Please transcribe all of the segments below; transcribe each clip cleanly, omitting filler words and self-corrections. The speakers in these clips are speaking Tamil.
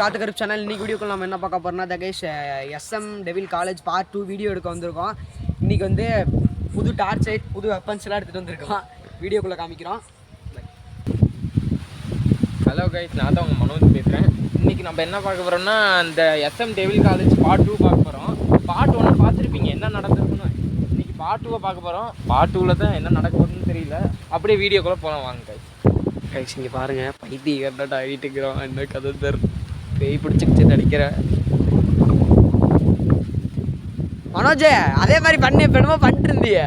காத்துக்கருப்பு சேனல். இன்றைக்கி வீடியோக்குள்ள நம்ம என்ன பார்க்க போகிறோம்னா Takesh SM devil college part 2 video எடுக்க வந்திருக்கோம். இன்றைக்கி வந்து புது டார்ச் லைட் புது வெப்பன்ஸ்லாம் எடுத்துகிட்டு வந்திருக்கோம். வீடியோக்குள்ளே காமிக்கிறோம். ஹலோ கைஸ், நான் தான் உங்கள் மனோஜ் பேசுகிறேன். இன்றைக்கி நம்ம என்ன பார்க்க போகிறோம்னா இந்த எஸ்எம் டெவில் காலேஜ் பார்ட் 2 பார்க்க போகிறோம். பார்ட் 1 பார்த்துருப்பீங்க என்ன நடந்திருக்குன்னு. இன்றைக்கி பார்ட் 2 பார்க்க போகிறோம். பார்ட் 2ல் தான் என்ன நடக்க போகுதுன்னு தெரியல. அப்படியே வீடியோக்குள்ளே போகலாம் வாங்க கைஸ். கைஸ் இங்கே பாருங்கள், பைத்தி கரெக்டாக ஆகிட்டு இருக்கிறோம். என்ன கதை தரும் பேய் பிடிச்சிக்கிச்சு நடிக்கிற மனோஜ். அதே மாதிரி பண்ணி பெருமா பண்ணிட்டு இருந்தியே.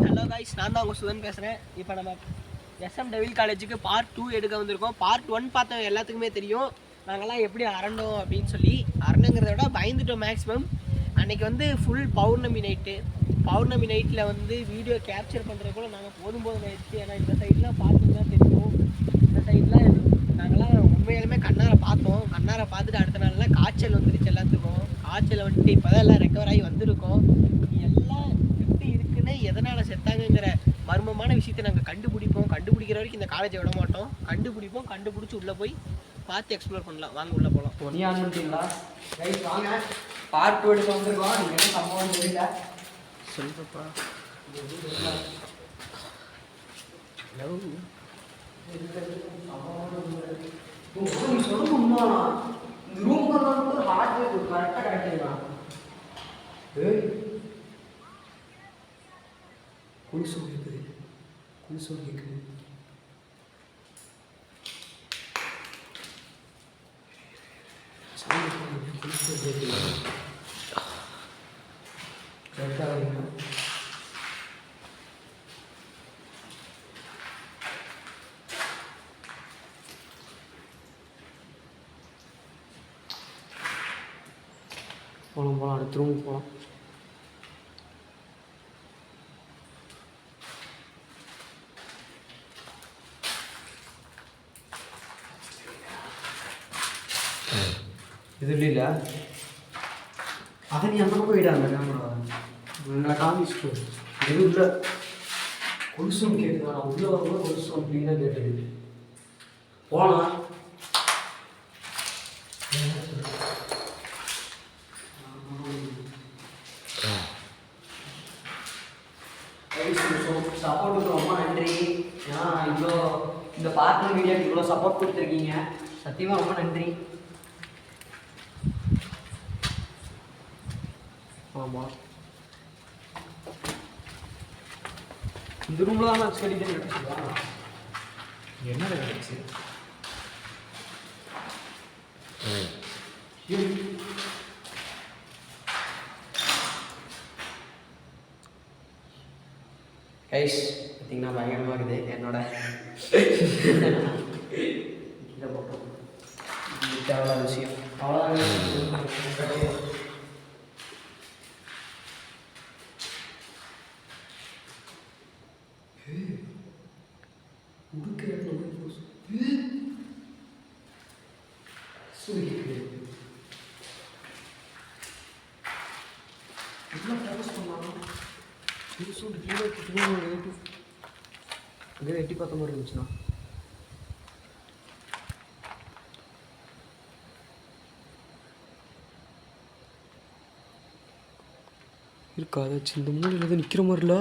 ஹலோ காய்ஸ், நான் தான் உங்கள் சுதன் பேசுகிறேன். இப்போ நம்ம எஸ்எம் டெவில் காலேஜுக்கு பார்ட் 2 எடுக்க வந்திருக்கோம். பார்ட் 1 பார்த்தவங்க எல்லாத்துக்குமே தெரியும் நாங்கள்லாம் எப்படி அரண்டோம் அப்படின்னு சொல்லி. அரணுங்கிறத விட பயந்துட்டோம் மேக்ஸிமம். அன்றைக்கி வந்து ஃபுல் பௌர்ணமி நைட்டில் வந்து வீடியோ கேப்சர் பண்ணுறது கூட நாங்கள் போதும் ஆயிடுச்சு. ஏன்னா இந்த சைட்லாம் பார்த்துன்னா தெரியும். இந்த சைட்லாம் நாங்கள்லாம் உண்மையாலுமே கண்ணாரை பார்த்துட்டு அடுத்த நாள்லாம் காய்ச்சல் வந்துருச்சு எல்லாத்துக்கும். காய்ச்சல் வந்துட்டு இப்போ தான் எல்லாம் ரெக்கவர் ஆகி வந்திருக்கோம். எல்லாம் எப்படி இருக்குன்னு எதனால் செத்தாங்கங்கிற மர்மமான விஷயத்தை நாங்கள் கண்டுபிடிக்கிற வரைக்கும் இந்த காலேஜை விட மாட்டோம். கண்டுபிடிச்சி உள்ளே போய் பார்த்து எக்ஸ்ப்ளோர் பண்ணலாம். வாங்க உள்ளே போகலாம். ஒன்றியாங்களா ரைட் வாங்க. பார்ட் 2 எடுக்க வந்திருக்கோம். நீங்கள் என்ன சம்பவம் தெரியல சொல்லுப்பா. சொல்லணும்னா இந்த ரூம் வந்து ஹார்ட்வேர் கரெக்டாக கிடைக்கலாம். குளிசோல் கேட்குது. போகலாம் அடுத்த ரூமுக்கு போகலாம். இது இல்லை அதை நீ அந்த பக்கம் போயிடாங்க கேமரா எங்களை காமிச்சிட்டு எது இல்லை. கொலுசும் கேட்குதா? நான் உள்ளே வரும்போது கொலுசும் அப்படின்னா கேட்டது. போகலாம். சப்போர்ட்டுக்கு ரொம்ப நன்றி. ஏன்னா இவ்வளோ இந்த பார்ட் வீடியோக்கு இவ்வளோ சப்போர்ட் கொடுத்துருக்கீங்க. சத்தியமாக ரொம்ப நன்றி. ஆமாம், இந்த ரூமில் தான் நான் ஸ்டடி பண்ணிட்டு என்ன கிடச்சி. கைஸ் பார்த்தீங்கன்னா பயங்கரமாக இருக்குது என்னோட கீழே போட்டோம். தேவையான விஷயம் அவ்வளோதான். எட்டி பார்த்த மாதிரி இருந்துச்சுண்ணா. இருக்கா அதாச்சும் இந்த முன்னாடி எதாவது நிற்கிற மாதிரில.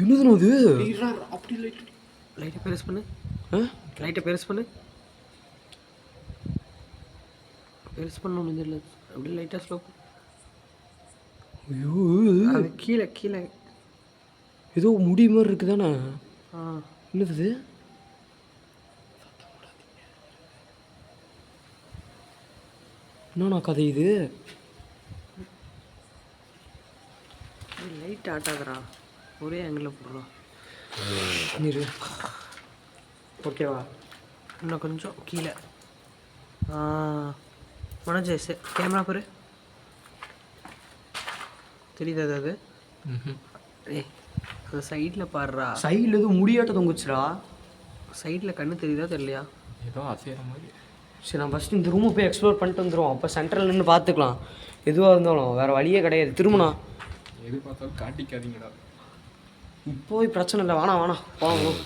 என்னதுண்ணா அது? அப்படி லைட்டை பெருசு பண்ணு. பெருசு பண்ண முடியல. அப்படி லைட்டாக ஸ்லோ. ஐயோ அது கீழே ஏதோ முடி மாதிரி இருக்குதானே. என்னது என்னண்ணா கதை இது? லைட் ஆட்டாதரா, ஒரே ஆங்கிளில் போடுறோம். நீர் ஓகேவா? இன்னும் கொஞ்சம் கீழே. மனோஜ் கேமரா பாரு, தெரியுதா அது? அது சைடில் பாடுறா. சைடில் எதுவும் முடியாட்ட தொங்குச்சுடா. சைடில் கண்ணு தெரியுதா தெரியலையா? ஏதோ அசைகிற மாதிரி. சரி, நான் ஃபஸ்ட்டு இந்த ரூமை போய் எக்ஸ்ப்ளோர் பண்ணிட்டு வந்துடுவோம். அப்போ சென்ட்ரல் நின்று பார்த்துக்கலாம். எதுவாக இருந்தாலும் வேறு வழியே கிடையாது. திரும்பினா எது பார்த்தாலும் காட்டிக்காதீங்கடா. இப்போ பிரச்சனை இல்லை. வேணாம் போகலாம்.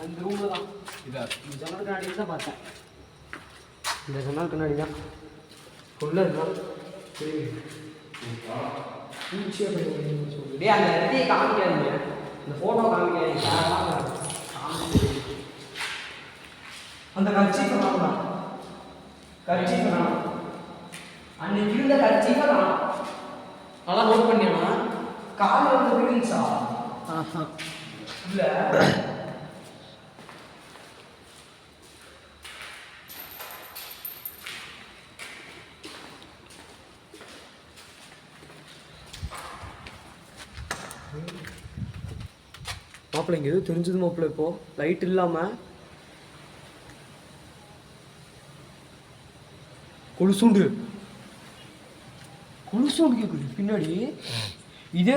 அந்த ரூமில் தான் இதா இந்த ஜன்னல் கண்ணாடி தான் பார்த்தேன். இந்த ஜன்னல் கண்ணாடி தான் உள்ள இருந்தாலும் டே அந்த இடத்தையே காமிக்காதீங்க, இந்த ஃபோட்டோ காமிக்காதீங்க. அந்த கட்சிக்கு வேணாம், கட்சிக்கு வேணாம், அன்னைக்கு இருந்த கட்சிக்கு வேணாம். நல்லா நோட் பண்ணியானா காலில் வந்து விழுந்துச்சா? இல்லை மாப்பிள்ளை இங்கே எதுவும் தெரிஞ்சது மாப்பிள்ளை. இப்போ லைட் இல்லாமல் கொலுசூண்டு கேட்குது பின்னாடி. இதே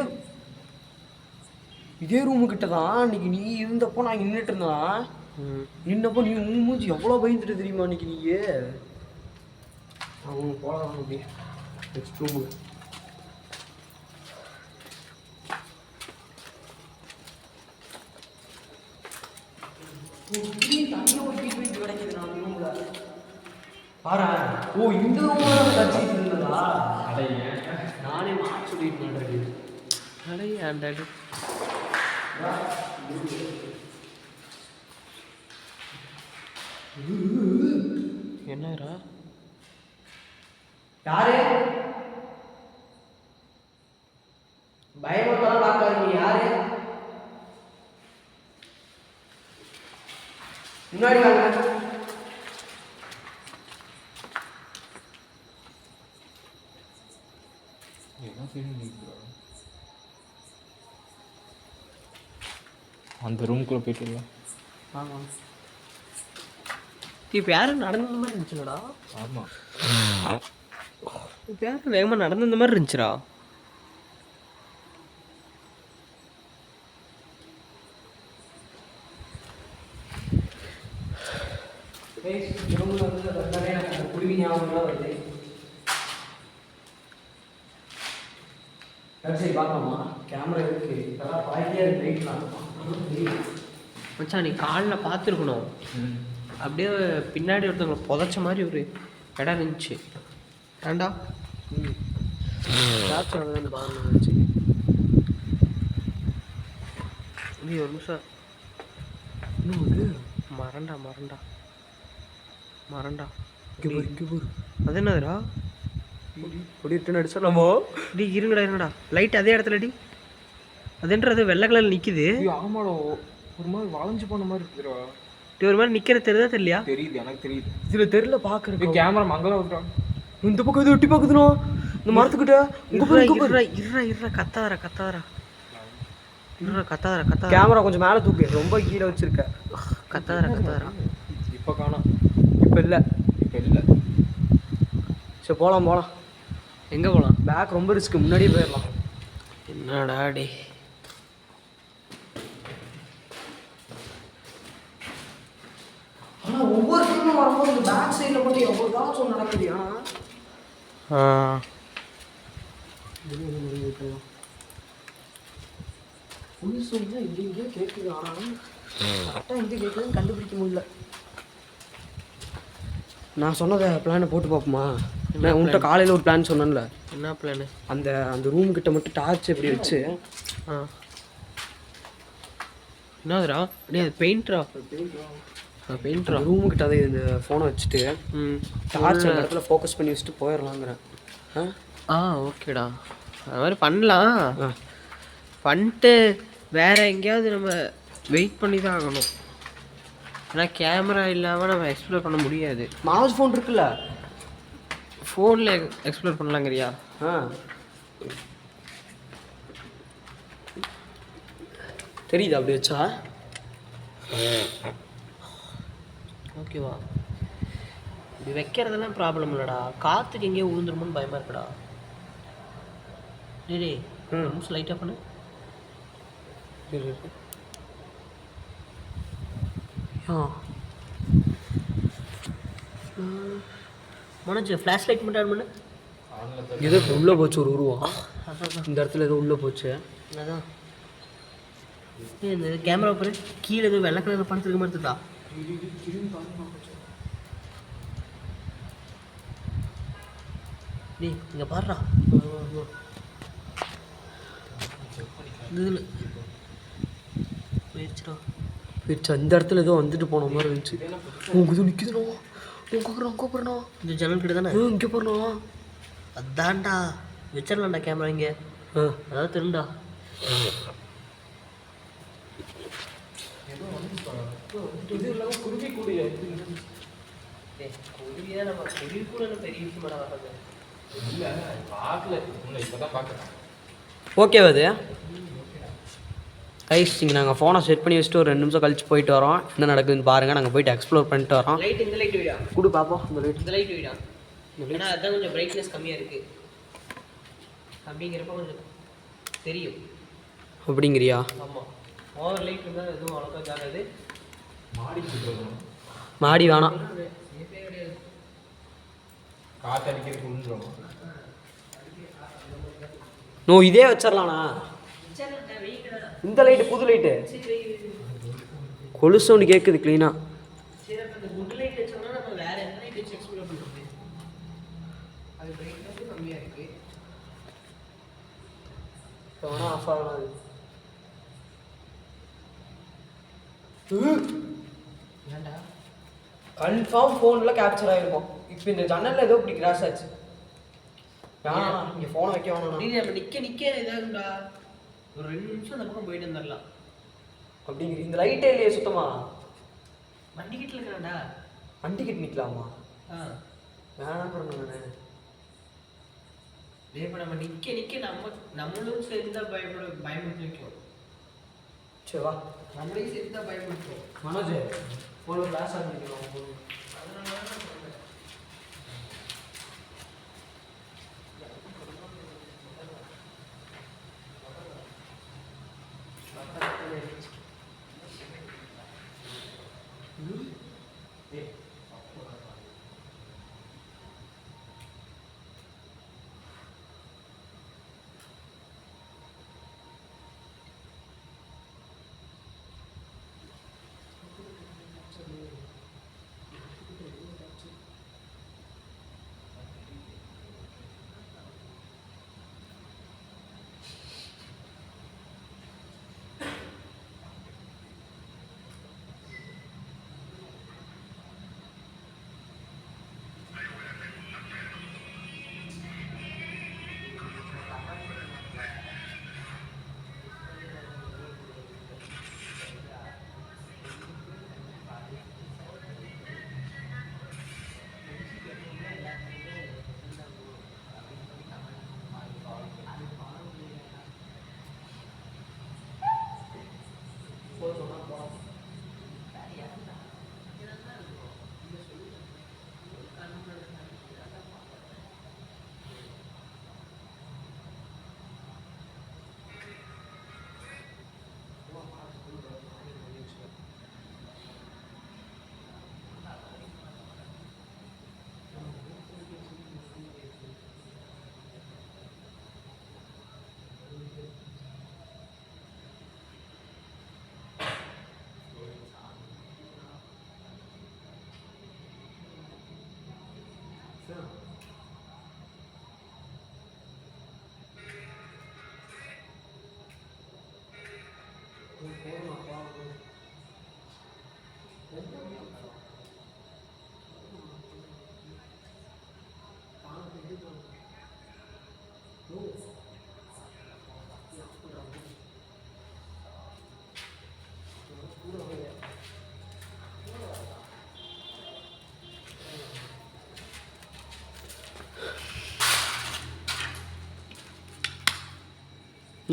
ரூமு கிட்ட தான் அன்னைக்கு நீ இருந்தப்போ நான் நின்றுட்டு இருந்தேன். நின்னப்போ நீ மூஞ்சி எவ்வளோ பயந்துட்டு தெரியுமா அன்னைக்கு நீயே. அவங்க போகலாம் அப்படி நெக்ஸ்ட் ரூமுக்கு. தண்ணி ஒரு போயிட்டு கிடைக்குது நான் ரூம்ல பாரு. ஓ இந்த ரூம்ல கட்சிட்டு இருந்ததா? அடையே நானே மாற்றி சொல்லிட்டு ஆண்டாடு என்னடா யாரு பயமத்தான் பார்க்காதீங்க. யாரு முன்னாடி வாங்க. அந்த ரூம்குள்ளே போயிட்டு ஆமாம். இப்போ யாரும் நடந்த மாதிரி இருந்துச்சுலடா? ஆமாம், இப்போ யாரும் வேகமாக நடந்த மாதிரி இருந்துச்சுடா. குருவி ஞாபகம்லாம் வருது. சரி பார்க்கலாமா? கேமரா இருக்கு, இதெல்லாம் பாய்க்கியா லைட்லாம் மச்சான் நீ காலில் பார்த்துருக்கணும். அப்படியே பின்னாடி ஒருத்தவங்களை புதைச்ச மாதிரி ஒரு இடம் இருந்துச்சு. ஏண்டா சாப்பிட்டு வந்து பாருங்க இருந்துச்சு. இது ஒரு நிமிஷம். இன்னும் வந்து மரண்டா இங்கே போரு. அது என்னதுடா? அப்படி ரிட்டன் அடிச்சிடலாமோ? டி இருங்கடா லைட் அதே இடத்துல டி. அதுன்றது வெள்ளை கலரில் நிற்கிது. ஆமாடா ஒரு மாதிரி வளைஞ்சு போன மாதிரி இருக்குதுடா. ஒரு மாதிரி நிற்கிறது தெரியுதா தெரியலையா? தெரியுது, எனக்கு தெரியுது. இதில் தெரியல பார்க்குறது. கேமரா மங்களா விட்டுறான். இந்த பக்கம் இது ஒட்டி பார்க்குதுனோ இந்த மரத்துக்கிட்ட. இருறா கத்தாதரா. கேமரா கொஞ்சம் மேலே தூக்கு, ரொம்ப கீழே வச்சிருக்க. கத்தாதரா. இப்போ காணோம். இப்போ இல்லை. சரி போகலாம். எங்கே போகலாம்? பேக் ரொம்ப ரிஸ்க்கு, முன்னாடியே போயிடலாம். என்னடா டே ஆனால் ஒவ்வொரு டைமும் வரும்போது இந்த பேக் சைடில் மட்டும் எவ்வளோ தான் நடக்குது. புதுசு இங்கே கேட்குது, ஆனாலும் கரெக்டாக எங்கே கேட்குதுன்னு கண்டுபிடிக்க முடியல. நான் சொன்னதை பிளானை போட்டு பார்ப்போமா? நான் உன்கிட்ட காலையில் ஒரு பிளான் சொன்னேன்ல. என்ன பிளானு? அந்த ரூம் கிட்ட மட்டும் டார்ச் எப்படி வச்சு. என்னதுடா? அது பெயிண்ட்ரா. ரூமு கிட்ட அதை இந்த ஃபோனை வச்சுட்டு டார்ச் அந்த இடத்துல ஃபோக்கஸ் பண்ணி வச்சுட்டு போயிடலாங்கிறேன். ஓகேடா, அது மாதிரி பண்ணலாம். பண்ணிட்டு வேற எங்கேயாவது நம்ம வெயிட் பண்ணி தான் ஆகணும். ஏன்னா கேமரா இல்லாமல் நம்ம எக்ஸ்ப்ளோர் பண்ண முடியாது. மாவுஸ் ஃபோன் இருக்குல்ல, ஃபோனில் எக்ஸ்ப்ளோர் பண்ணலாங்கிறியா? தெரியுது அப்படி வச்சா. ஓகேவா? இப்படி வைக்கிறதெல்லாம் ப்ராப்ளம் இல்லைடா. காற்றுக்கு எங்கேயோ விழுந்துருமோன்னு பயமாக இருக்குடா. டேய் நிமிஷம் லைட்டாக பண்ணு. மனோஜ் ஃப்ளாஷ் லைட் மட்டும் ஆன் பண்ணு. ஏதோ உள்ளே போச்சு ஒரு உருவம். இந்த இடத்துல ஏதோ உள்ளே போச்சு. அதான் இந்த கேமரா பாரு, கீழே ஏதோ வெள்ளை கலரில் படுத்துருக்க மாதிரி இருக்குதா? நீ இங்கே பாடுறா. இதில் போயிடுச்சுடா. போயிடுச்சு. அந்த இடத்துல ஏதோ வந்துட்டு போன மாதிரி இருந்துச்சு. உங்க நிற்குதுண்ணா, உங்க போறா இந்த ஜன்னல் கிட்ட தானே இங்கே போறா. அதான்டா வச்சிடலாம்டா கேமரா இங்கே. அதாவது திருண்டா. ஓகேவா அது கைஸ்? இங்கே நாங்கள் ஃபோனை செட் பண்ணி வச்சுட்டு ஒரு 2 நிமிஷம் கழிச்சு போயிட்டு வரோம். என்ன நடக்குதுன்னு பாருங்கள். நாங்கள் போயிட்டு எக்ஸ்ப்ளோர் பண்ணிட்டு வரோம். லைட் இந்த லைட் வீடா கொடு பார்ப்போம். இந்த லைட் வீடா. ஏன்னா அதுதான் கொஞ்சம் பிரைட்னஸ் கம்மியாக இருக்குது அப்படிங்கிறப்ப கொஞ்சம் தெரியும். அப்படிங்கிறியா? ஆமாம், ஓவர் லைட் இருந்தால் எதுவும் அவ்வளோக்கா இதாகாது. மாடி வேணாம். நோ இதே வச்சிடலாண்ணா. இந்த லைட்டு புது லைட்டு கொலுசு ஒன்று கேட்குது க்ளீனாக. சரி, அப்போ இந்த குட் லைட் வச்சோம்னா நம்ம வேறு எந்த லைட் வச்சு எக்ஸ்ப்ளோர் பண்ணுறது? அது பிரைட்னஸும் கம்மியாக இருக்குது. இப்போ வேணால் ஆஃப் ஆகலாம். ஏன்டா கன்ஃபார்ம் ஃபோனில் கேப்சர் ஆகிருக்கும். இப்போ இந்த ஜன்னலில் ஏதோ இப்படி கிராஷ் ஆச்சு. வேணாம், இங்கே ஃபோனை வைக்க வேணாம். நீ நம்ம நிற்க இதாகும்டா. ஒரு 2 நிமிஷம் அந்த பக்கம் போயிட்டு வந்துடலாம். அப்படிங்கிற இந்த லைட்டே இல்லையே சுத்தமா. வண்டி கிட்ட இருக்கிறான்டா. வண்டி கிட்ட நிற்கலாமா? வேணாம் பண்ணு. இப்போ நம்ம நிற்க நம்மளும் சேர்ந்து தான் பயமுறுத்தி வைக்கும். சரி வா, நம்மளையும் சேர்த்து தான் பயமுறுத்துவோம். மனோஜ் ஃபோனில் கிளாஸ் ஆகிக்கலாம்.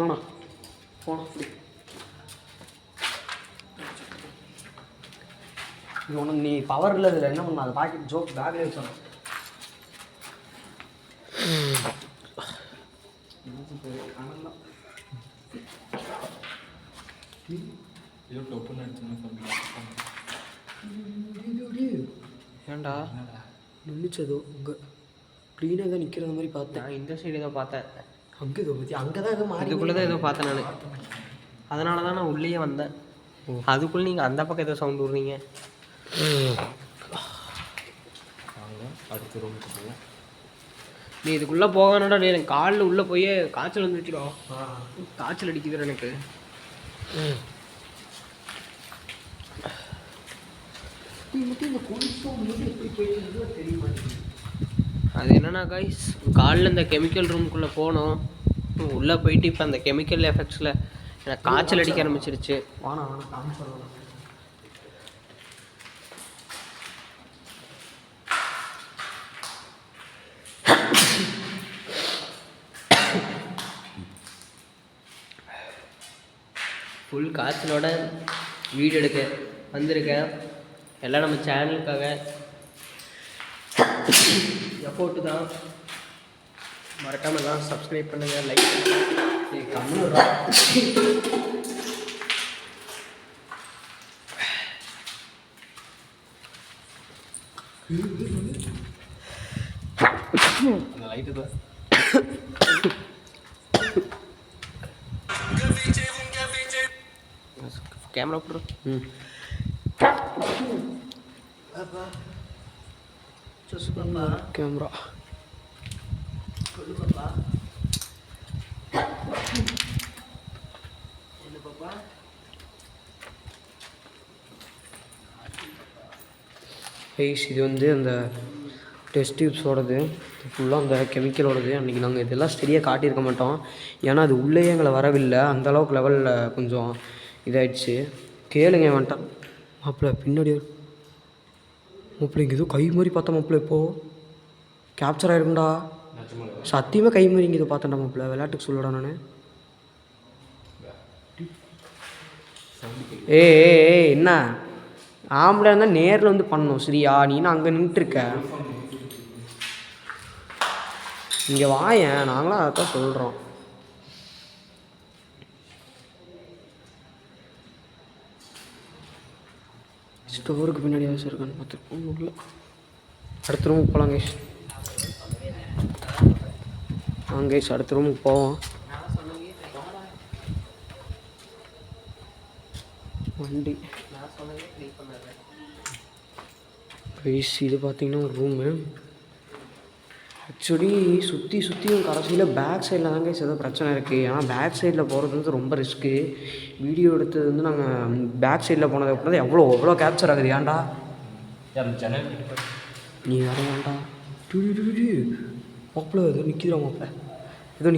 நானா போனா உனக்கு நீ பவர் இல்லை இதில் என்ன பண்ண? அதை பாக்கெட் ஜோக் பேக்லேயே வச்சோம். ஏன்டா நின்றுச்சதோ அங்கே க்ளீனாக தான் நிற்கிற மாதிரி பார்த்தேன். நான் இந்த சைடு ஏதோ பார்த்தேன். அங்கே ஏதோ பற்றி அங்கே தான் ஏதோ மாறி இதுக்குள்ளே தான் ஏதோ பார்த்தேன் நான். அதனால தான் நான் உள்ளேயே வந்தேன். அதுக்குள்ளே நீங்கள் அந்த பக்கம் ஏதோ சவுண்ட் விடுறீங்க. அடுத்த ரூமுக்கு போவோம். நீ இதுக்குள்ளே போகணும்டா. நீ எனக்கு காலில் உள்ளே போய் காய்ச்சல் வந்துருச்சுடும். காய்ச்சல் அடிக்குது எனக்கு. அது என்னன்னா கைஸ், காலில் இந்த கெமிக்கல் ரூமுக்குள்ளே போனோம். உள்ளே போயிட்டு இப்போ அந்த கெமிக்கல் எஃபெக்ட்ஸில் எனக்கு காய்ச்சல் அடிக்க ஆரம்பிச்சிருச்சு. வானா காமிச்சு ஃபுல் காய்ச்சலோட வீடியோ எடுக்க வந்திருக்கேன். எல்லாம் நம்ம சேனலுக்காக எஃபோர்ட்டு தான். மறக்காமல் எல்லாம் சப்ஸ்கிரைப் பண்ணுங்கள், லைக் பண்ணுங்கள். கம்முறா அந்த லைட்டு தான் கேமரா போடுறோம். Camera eyes. இது வந்து அந்த டெஸ்ட் டியூப்ஸோடது, ஃபுல்லாக அந்த கெமிக்கலோடது. அன்றைக்கி நாங்கள் இதெல்லாம் சரியாக காட்டியிருக்க மாட்டோம், ஏன்னா அது உள்ளேயே எங்களை வரவில்லை. அந்தளவுக்கு லெவலில் கொஞ்சம் இதாகிடுச்சு. கேளுங்க வேண்டாம் மாப்பிள்ள பின்னாடி மாப்பிள்ள இங்கே ஏதோ கை மாதிரி பார்த்தா மாப்பிள்ள இப்போது கேப்சர் ஆகிருக்குண்டா. சத்தியமாக கை மாதிரி இங்கே இதை பார்த்தேன்டா மாப்பிள்ள. விளையாட்டுக்கு சொல்லடா நான். ஏ என்ன ஆம்பளை இருந்தால் நேரில் வந்து பண்ணணும் சரியா? நீனா அங்கே நின்றுட்டுருக்க. இங்கே வாயேன், நாங்களாம் அதை தான் சொல்கிறோம். ஸ்டோருக்கு பின்னாடி அவசியம் இருக்கான்னு பார்த்துருக்கோம். உள்ள அடுத்த ரூமுக்கு போகலாம் கைஸ். கைஸ் அடுத்த ரூமுக்கு போவோம். வண்டி கைஸ் இது பார்த்தீங்கன்னா ஒரு ரூமு. ஆக்சுவலி சுற்றியும் கடைசியில் பேக் சைடில் தாங்க ஏதோ பிரச்சனை இருக்குது. ஏன்னா பேக் சைடில் போகிறது வந்து ரொம்ப ரிஸ்க்கு. வீடியோ எடுத்தது வந்து நாங்கள் பேக் சைடில் போனது அப்புறம் தான் எவ்வளோ கேப்சர் ஆகுது. ஏன்டா நீ வேறு ஏன்டா மாப்பிள்ள ஏதோ நிற்கிதுடா மாப்பிள்ள ஏதோ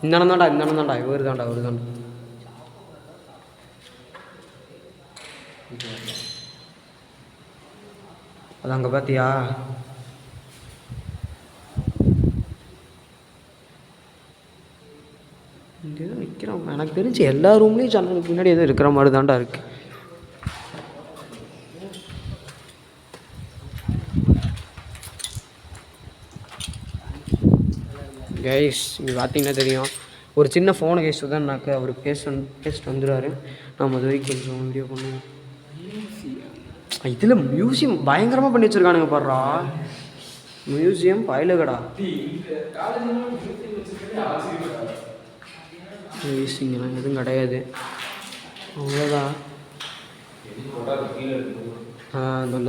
இந்தானதாண்டா இவர் தாண்டா. அது அங்கே பார்த்தியா? இங்கே எதுவும் நிற்கிறான். எனக்கு தெரிஞ்சு எல்லா ரூம்லேயும் ஜன்னலுக்கு முன்னாடி எதுவும் இருக்கிற மாதிரி தாண்டா இருக்குது. கைஸ் இங்கே பார்த்தீங்கன்னா தெரியும், ஒரு சின்ன ஃபோனு கேஸ் தான். எனக்கு அவர் பேசிட்டு வந்துடுவார். நம்ம அது வரைக்கும் கொஞ்சம் வீடியோ பண்ணுவோம். இதில் மியூசியம் பயங்கரமாக பண்ணி வச்சுருக்கானுங்க பாடுறா. மியூசியம் பயலுகடா. இங்கெல்லாம் எதுவும் கிடையாது, அவ்வளோதான்.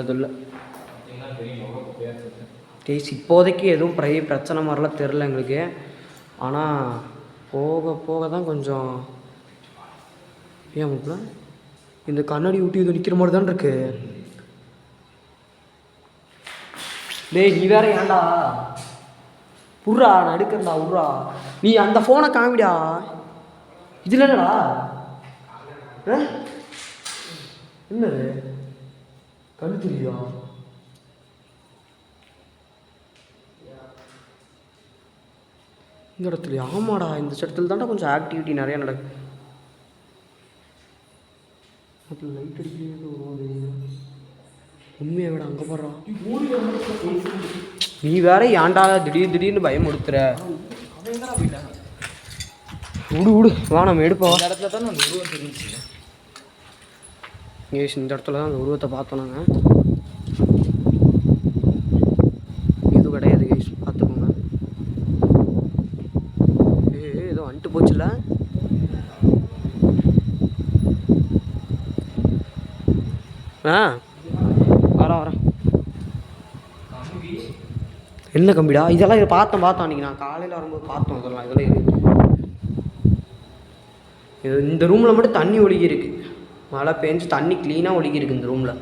தொல்லை டேஸ் இப்போதைக்கு எதுவும் பிரச்சனை மாதிரிலாம் தெரில எங்களுக்கு. ஆனால் போக தான் கொஞ்சம் ஏன் மாப்பிள்ள இந்த கண்ணாடி ஊட்டி இது நிற்கிற மாதிரி தான் இருக்கு. டேய் நீ வேற ஏன்டா புர்றா, நான் எடுக்கிறேன்டா உர்றா. நீ அந்த ஃபோனை காமிடா. இதில் என்னடா என்னது கண்ணு தெரியா? இந்த இடத்துல ஆமாடா, இந்த இடத்துல தான்டா கொஞ்சம் ஆக்டிவிட்டி நிறையா நடக்குது. அதில் லைட் அடிக்கிறது உண்மையை விட அங்கே போடுறான். நீ வேற ஏன்டா திடீர்னு பயம் கொடுத்துற. விடு வா நம்ம எடுப்போம். இந்த இடத்துல தான் அந்த உருவம் தெரிஞ்சிச்சு. இந்த இடத்துல தான் அந்த உருவத்தை பார்த்தோம் நாங்கள். வந்துட்டு போச்சுல. வரேன். என்ன கம்பிடா இதெல்லாம்? இதை பார்த்தோம் அன்றைக்கி நான் காலையில் வரும்போது பார்த்தோம். இதெல்லாம் இது இந்த ரூமில் மட்டும் தண்ணி ஒழுகி இருக்குது. மழை பெஞ்சு தண்ணி க்ளீனாக ஒழுகி இருக்குது இந்த ரூமில்.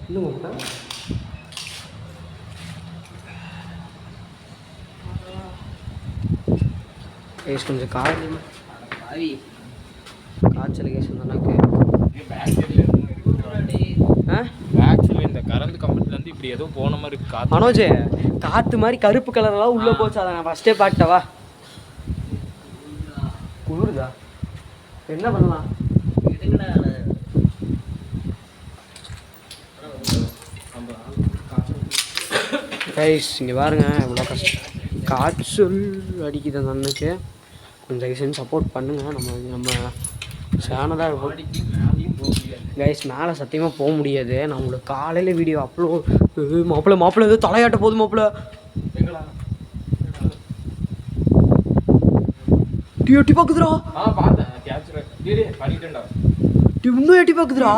இன்னும் கேஸ் கொஞ்சம் காய்ச்சல் கேஸ் வந்தானாக்கு இந்த கரண்ட் கம்பெனிலேருந்து இப்படி ஏதோ போன மாதிரி காற்று. மனோஜ் காற்று மாதிரி கருப்பு கலர்லாம் உள்ளே போச்சு. அதை நான் ஃபஸ்ட்டே பார்த்துட்டவா. குளிருதா? என்ன பண்ணலாம்? கைஸ் இங்கே பாருங்க எவ்வளோ கஷ்டம். காய்ச்சல் அடிக்குது அந்த அண்ணனுக்கு. கொஞ்சம் செஞ்சு சப்போர்ட் பண்ணுங்கள். நம்ம சேனலாக இருக்கும் கைஸ். மேலே சத்தியமாக போக முடியாது. நான் உங்களுக்கு காலையில் வீடியோ அப்லோட் மாப்பிள்ளை ஏதோ தலையாட்ட போதும் மாப்பிள்ளை. எட்டி பார்க்குதுடா. இன்னும் எட்டி பார்க்குதுடா.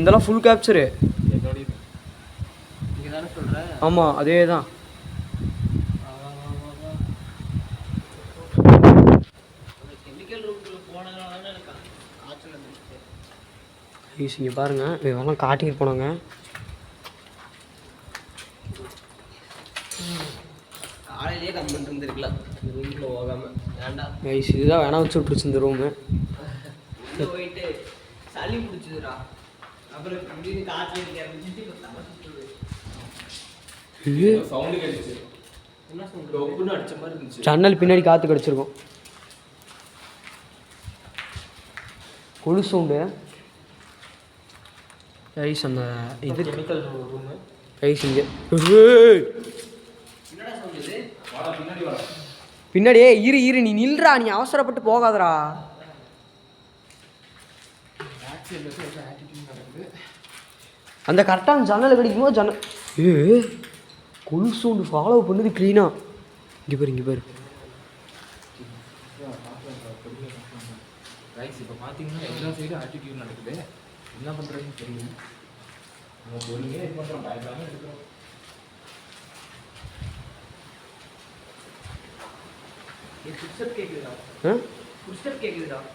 இதெல்லாம் ஃபுல் கேப்சரு. ஆமாம் அதே தான். இங்கே பாருங்க இதெல்லாம் காட்டிட்டு போனாங்க. காலையிலேயே கம்மெண்ட் இருந்துருக்கலாம் ரூம்ல போகாமல். வேண்டாம் கைஸ் இதுதான் வேணா வச்சு விட்டுருச்சு இந்த ரூமு. போயிட்டு சளி பிடிச்சதுடா. அப்புறம் காற்று ஜன்னல் பின்னாடி காற்று கிடச்சிருக்கும். கொலு சவுண்டு கைஸ். அந்த இது கெமிக்கல் ரூமு கைஸ் இங்கே பின்னாடியே இரு நீ நில்றா. நீ அவசரப்பட்டு போகாதடா. அந்த கரெக்டான ஜன்னலை கிடைக்குமோ ஜன்னல் கொலு சவுண்டு ஃபாலோ பண்ணுது க்ளீனாக. இங்கே பாரு இப்போ பார்த்தீங்கன்னா எல்லா சைடும் ஆட்டிடியூட் நடக்குது. என்ன பண்ணுறதுன்னு தெரியும். நம்ம பொறுமையாக இது பண்ணுறோம். பயப்படாமல் எடுக்கிறோம்.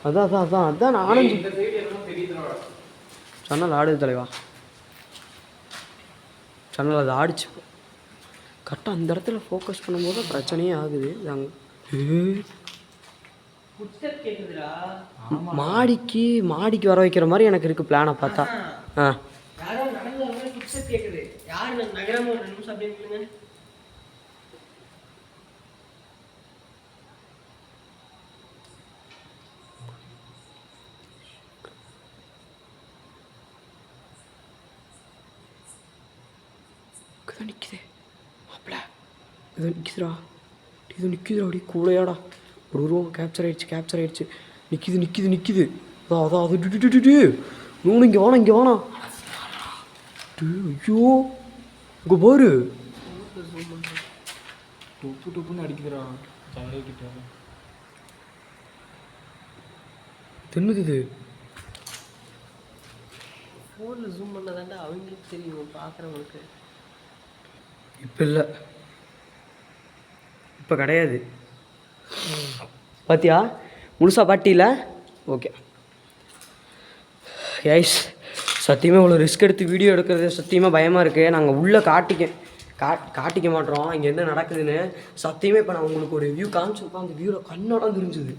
அதான் நானும் ஜன்னல் ஆடுது தலைவா. ஜன்னல் அது ஆடிச்சு கரெக்டாக அந்த இடத்துல ஃபோக்கஸ் பண்ணும்போது பிரச்சனையே ஆகுது. மாடிக்கு வர வைக்கிற மாதிரி எனக்கு இருக்குது பிளானை பார்த்தா. நிற்குது மாப்பிள்ள. ஏதோ நிற்குதுடா அப்படி கூடையாடா. ஒரு உருவம் கேப்சர் ஆயிடுச்சு. நிற்குது. அதான் அது நூனு இங்கே வேணாம். ஐயோ இங்கே பாரு. டொப்புன்னு அடிக்குதுடா ஜன்னல் கிட்ட. என்னது இது? ஃபோனில் ஜூம் பண்ணதாண்டா அவங்களுக்கு தெரியும், பார்க்குறவங்களுக்கு. இப்போ இல்லை, இப்போ கிடையாது. பார்த்தியா முழுசாக பாட்டியில்? ஓகே கைஸ், சத்தியமாக இவ்வளோ ரிஸ்க் எடுத்து வீடியோ எடுக்கிறது சத்தியமாக பயமாக இருக்குது. நாங்கள் உள்ளே காட்டிக்க மாட்டோம் இங்கே என்ன நடக்குதுன்னு. சத்தியமாக இப்போ நான் உங்களுக்கு ஒரு வியூ காமிச்சிருப்பேன். அந்த வியூவில் கண்ணோட தெரிஞ்சுது.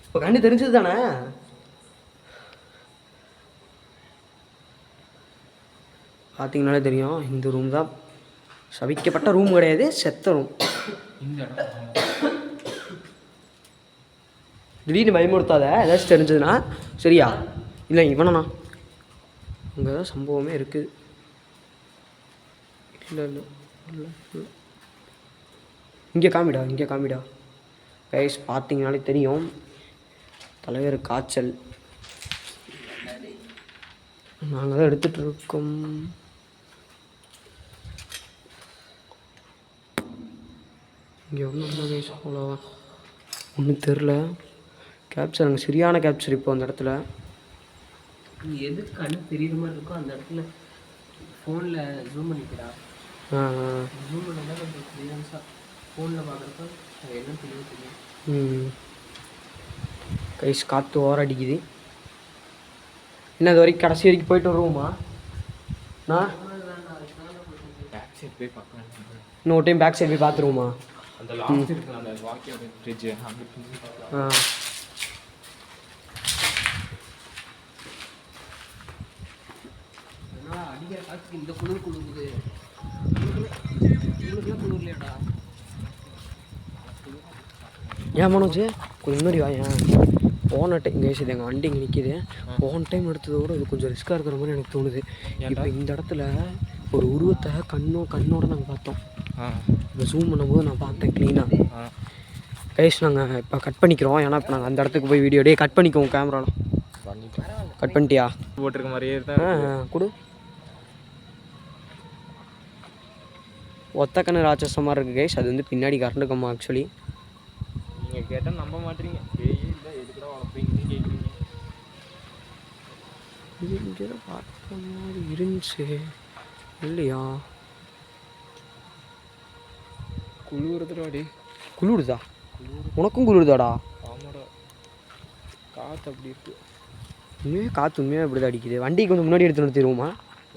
இப்போ கண்ணு தெரிஞ்சது தானே? பார்த்தீங்கனாலே தெரியும். இந்த ரூம் தான் சபிக்கப்பட்ட ரூம் கிடையாது, செத்த ரூம். திடீர்னு பயமுறுத்தாத, ஏதாச்சும் தெரிஞ்சதுன்னா. சரியா? இல்லை இவனா அங்கே தான் சம்பவமே இருக்குது. இல்லை இங்கே காமிடா கைஸ். பார்த்தீங்கனாலே தெரியும். தலைவர் காய்ச்சல். நாங்கள் தான் எடுத்துகிட்டு இருக்கோம். இங்கே ஒன்றும் கைஸ் அவ்வளோவா ஒன்றும் தெரில. கேப்சர் அங்கே சரியான கேப்சர் இப்போ அந்த இடத்துல. எது கண்ணு தெரியுற மாதிரி இருக்கோ அந்த இடத்துல ஃபோனில் ஜூம் பண்ணிக்கிறா. ஜூம் பண்ணால் கொஞ்சம் கிளியன்ஸாக ஃபோனில் பார்க்குறப்ப அது என்ன தெரியும். கைஸ் காற்று ஓர அடிக்குது. இன்னும் அது வரைக்கும் கடைசி வரைக்கும் போயிட்டு வருவோமா? நான் இன்னொரு டைம் பேக் சைட் போய் பார்த்துருவோமா? அந்த லாஸ்ட் இருக்கு அந்த வாக்கியோட ஃப்ரிட்ஜ் அங்கே பார்க்கலாம். அடிக்கிற காற்றுக்கு இந்த குளிர் கொடுக்குது. உங்களுக்குலாம் குளிர் இல்லையாடா? ஏன் மனோஜ் கொஞ்சம் முன்னாடி வாயேன். போன டைம் கைஸ் இது எங்கள் வண்டி இங்கே நிற்கிது. போன டைம் எடுத்ததோடு இது கொஞ்சம் ரிஸ்க்காக இருக்கிற மாதிரி எனக்கு தோணுது. இப்போ இந்த இடத்துல ஒரு உருவத்தை கண்ணோட நாங்கள் பார்த்தோம். இந்த ஜூம் பண்ணும்போது நான் பார்த்தேன் க்ளீனாக. கைஸ் நாங்கள் இப்போ கட் பண்ணிக்கிறோம். ஏன்னா இப்போ நாங்கள் அந்த இடத்துக்கு போய் வீடியோடே கட் பண்ணிக்குவோம். கேமராவில் கட் பண்ணிட்டியா? போட்டிருக்க மாதிரியே தான் கொடு. ஒத்த கண்ணு ராட்சச மாதிரி இருக்குது கைஸ். அது வந்து பின்னாடி கரண்ட் கம்மா. ஆக்சுவலி நீங்கள் கேட்டால் நம்ப மாட்டீங்க. இல்லை எதுக்கூட வளர்ப்பீங்கன்னு கேட்குறீங்க. இது இங்கே பார்த்த மாதிரி இருந்துச்சு இல்லையா? குளிர்துடாடி. குளிருதா? உனக்கும் குளிருதாடா? ஆமாடா, காற்று அப்படி இருக்கு. உண்மையாக காற்று உண்மையாக இப்படி தான் அடிக்குது. வண்டிக்கு கொஞ்சம் முன்னாடி எடுத்து நிறுத்திடுவோமா?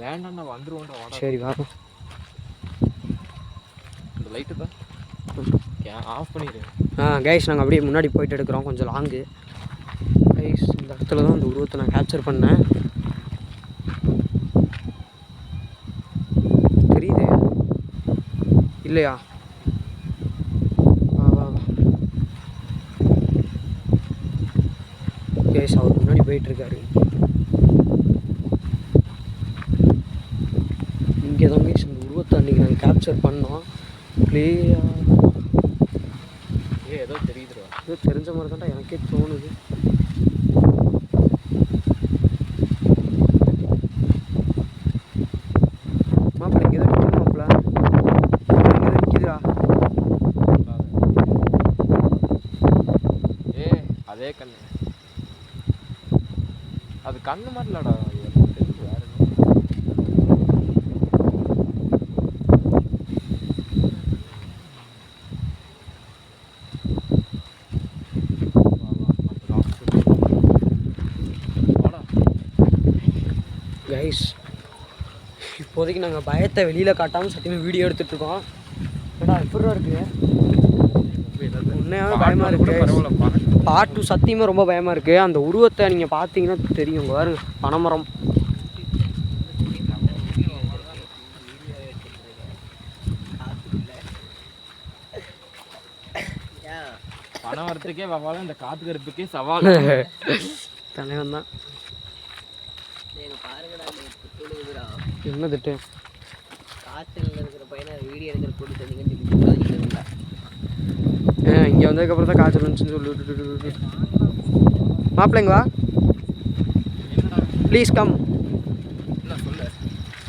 வேண்டாம்டா, வந்துடுவோம்டா. சரி வரோம். இந்த லைட்டு தான் ஆஃப் பண்ணிடு. கைஸ் நாங்கள் அப்படியே முன்னாடி போயிட்டு எடுக்கிறோம். கொஞ்சம் லாங்கு கைஸ். இந்த இடத்துல தான் அந்த உருவத்தை நான் கேப்சர் பண்ணேன். தெரியுது இல்லையா? கைஸ் அவர் முன்னாடி போயிட்டுருக்காரு. இங்கே தான் கைஸ் இந்த உருவத்தை அன்றைக்கி நாங்கள் கேப்சர் பண்ணோம். கிளியராக ஏதோ தெரியுதுடா. ஏதோ தெரிஞ்ச மாதிரி தான்டா எனக்கே தோணுது. மாப்பிள்ள இங்கே தான் நிற்கிது. மாப்பிள்ள இங்கே தான் நிற்கிதுடா. அதே கண்ணு. அது கண்ணு மாதிரி இல்லடா. வேறு கைஸ் இப்போதைக்கு நாங்கள் பயத்தை வெளியில் காட்டாமல் சத்தியமாக வீடியோ எடுத்துகிட்ருக்கோம். ஏடா எப்படிடா இருக்குது? உண்மையாகவே பயமாக இருக்குது. பாட்டு சத்தியமாக ரொம்ப பயமாக இருக்குது. அந்த உருவத்தை நீங்கள் பார்த்தீங்கன்னா தெரியும். பாருங்க பனைமரம். பனைமரத்துக்கே வவாலும் இந்த காற்று கருப்புக்கே சவால். தலைவன் தான். பாருங்கடா, என்ன திட்டு? காய்ச்சல் இருக்கிற பையனை வீடியோ எடுக்கிற கூட்டி தந்தீங்கன்னு இங்கே வந்ததுக்கப்புறம் தான் காய்ச்சல் வந்துச்சுன்னு சொல்லி மாப்பிள்ளைங்க வா please come.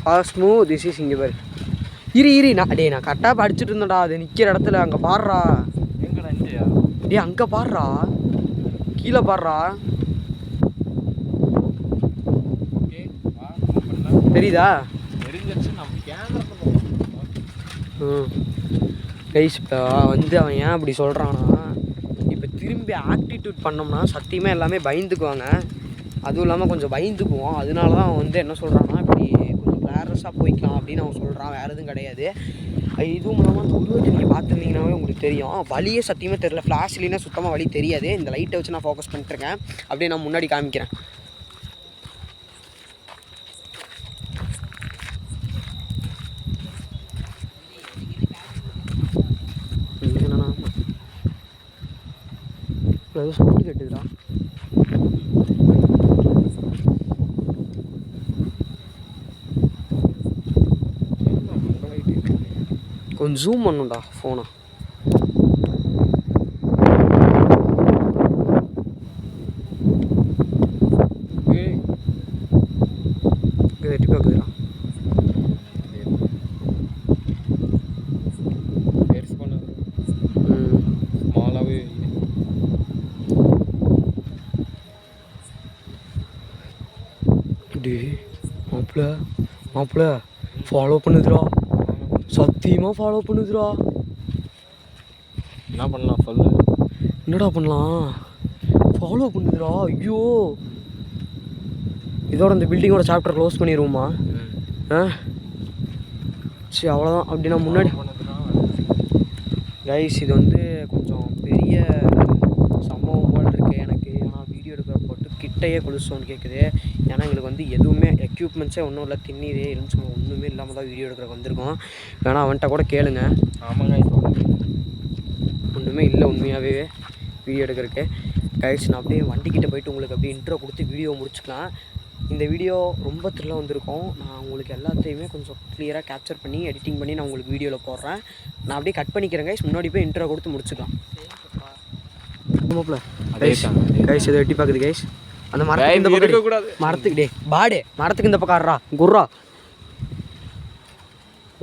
Fast move. This is இங்கே பாரு. இரு நான் நான் கரெக்டாக படிச்சுட்டு இருந்தேன்டா. அது நிற்கிற இடத்துல அங்கே பாடுறா. எங்கடா இந்தியா? அங்கே பாடுறா, கீழே பாடுறா. தெரியுதா? கைஸ் இப்போ வந்து அவன் ஏன் அப்படி சொல்கிறான்னா, இப்போ திரும்பி ஆக்டிடியூட் பண்ணோம்னா சத்தியமாக எல்லாமே பயந்துக்குவாங்க. அதுவும் இல்லாமல் கொஞ்சம் பயந்துக்குவோம். அதனால தான் அவன் வந்து என்ன சொல்கிறான்னா, இப்படி கொஞ்சம் கிளாரஸாக போய்க்கலாம் அப்படின்னு அவன் சொல்கிறான். வேறு எதுவும் கிடையாது. இதுவும் இல்லாமல் அந்த உருவத்தை நீங்கள் பார்த்துருந்தீங்கன்னாவே உங்களுக்கு தெரியும். வழியே சத்தியமாக தெரியல. ஃப்ளாஷ் இல்லைன்னா சுத்தமாக வழி தெரியாது. இந்த லைட்டை வச்சு நான் ஃபோக்கஸ் பண்ணிட்டுருக்கேன். அப்படியே நான் முன்னாடி காமிக்கிறேன். ஏதோ சவுண்டு கேட்டுதுடா. கொஞ்சம் ஜூம் பண்ணுண்டா ஃபோனை. இருக்குதுடா. பெருசு பண்ணது ஸ்மாலாகவே டே மாப்பிள்ள ஃபாலோ பண்ணுதுடா, சத்தியமாக ஃபாலோ பண்ணுதுடா. என்ன பண்ணலாம் சொல்லு. என்னடா பண்ணலாம்? ஃபாலோ பண்ணுதுடா. ஐயோ, இதோட இந்த பில்டிங்கோட சாப்டர் க்ளோஸ் பண்ணிடுவோமா? சரி அவ்வளோதான். அப்படின்னா முன்னாடி கைஸ் இது வந்து கொஞ்சம் பெரிய சம்பவம் போல் இருக்குது எனக்கு. ஏன்னா வீடியோ எடுக்கிற போட்டு கிட்டையே கொலுசு சவுண்ட் கேட்குது. ஏன்னா எங்களுக்கு வந்து எதுவுமே எக்யூப்மெண்ட்ஸே ஒன்றும் இல்லை, திண்ணீரே எலுமிச்சு ஒன்றுமே இல்லாமல் தான் வீடியோ எடுக்கிறக்கு வந்திருக்கோம். வேணா அவன்கிட்ட கூட கேளுங்க. ஆமாங்க, ஒன்றுமே இல்லை உண்மையாகவே வீடியோ எடுக்கிறதுக்கு. கைஸ் நான் அப்படியே வண்டிக்கிட்ட போயிட்டு உங்களுக்கு அப்படியே இன்ட்ரோ கொடுத்து வீடியோ முடிச்சுக்கலாம். இந்த வீடியோ ரொம்ப த்ரில்லாக வந்திருக்கும். நான் உங்களுக்கு எல்லாத்தையுமே கொஞ்சம் கிளியராக கேப்சர் பண்ணி எடிட்டிங் பண்ணி நான் உங்களுக்கு வீடியோவில் போடுறேன். நான் அப்படியே கட் பண்ணிக்கிறேன் கைஸ். முன்னாடி போய் இன்ட்ரோ கொடுத்து முடிச்சுக்கலாம். கைஸ் இதை எட்டி பார்க்குது கைஸ். அந்த மரத்துக்கு இந்த பக்கம், மரத்துக்கு டே பாடே மரத்துக்கு இந்த பக்கம் ஆடுறா குர்ரா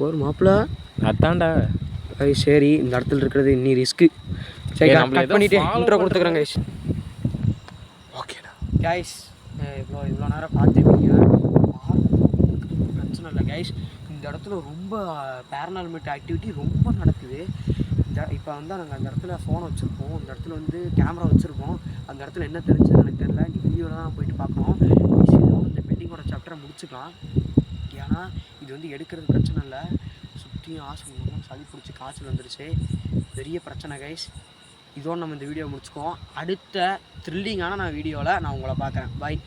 ஒரு மாப்பிள்ள அதான்டா. கைஸ் சரி, இந்த இடத்துல இருக்கிறது இன்னி ரிஸ்க்கு. சரி கட் பண்ணிவிட்டு இன்ட்ரோ கொடுத்துக்கிறேன் கைஸ். ஓகேடா கைஸ், இவ்வளோ நேரம் பார்த்துருப்பீங்க. பிரச்சனை இல்லை கைஸ். இந்த இடத்துல ரொம்ப பேரனார்மல் ஆக்டிவிட்டி ரொம்ப நடக்குது. இப்போ வந்து நாங்கள் அந்த இடத்துல ஃபோன் வச்சுருக்கோம், அந்த இடத்துல வந்து கேமரா வச்சுருக்கோம். அந்த இடத்துல என்ன தெரிஞ்சுன்னு எனக்கு தெரியல. இந்த வீடியோவில் தான் போயிட்டு பார்க்கணும். இந்த பில்டிங்கோட சாப்டரை முடிச்சுக்கலாம். ஏன்னா இது வந்து எடுக்கிறது பிரச்சனை இல்லை, சுற்றியும் ஆசை சளி பிடிச்சி காய்ச்சல் வந்துடுச்சு, பெரிய பிரச்சனை கைஸ். இதோடு நம்ம இந்த வீடியோ முடிச்சுக்குவோம். அடுத்த த்ரில்லிங்கான வீடியோவில் நான் உங்களை பார்க்குறேன். பாய்.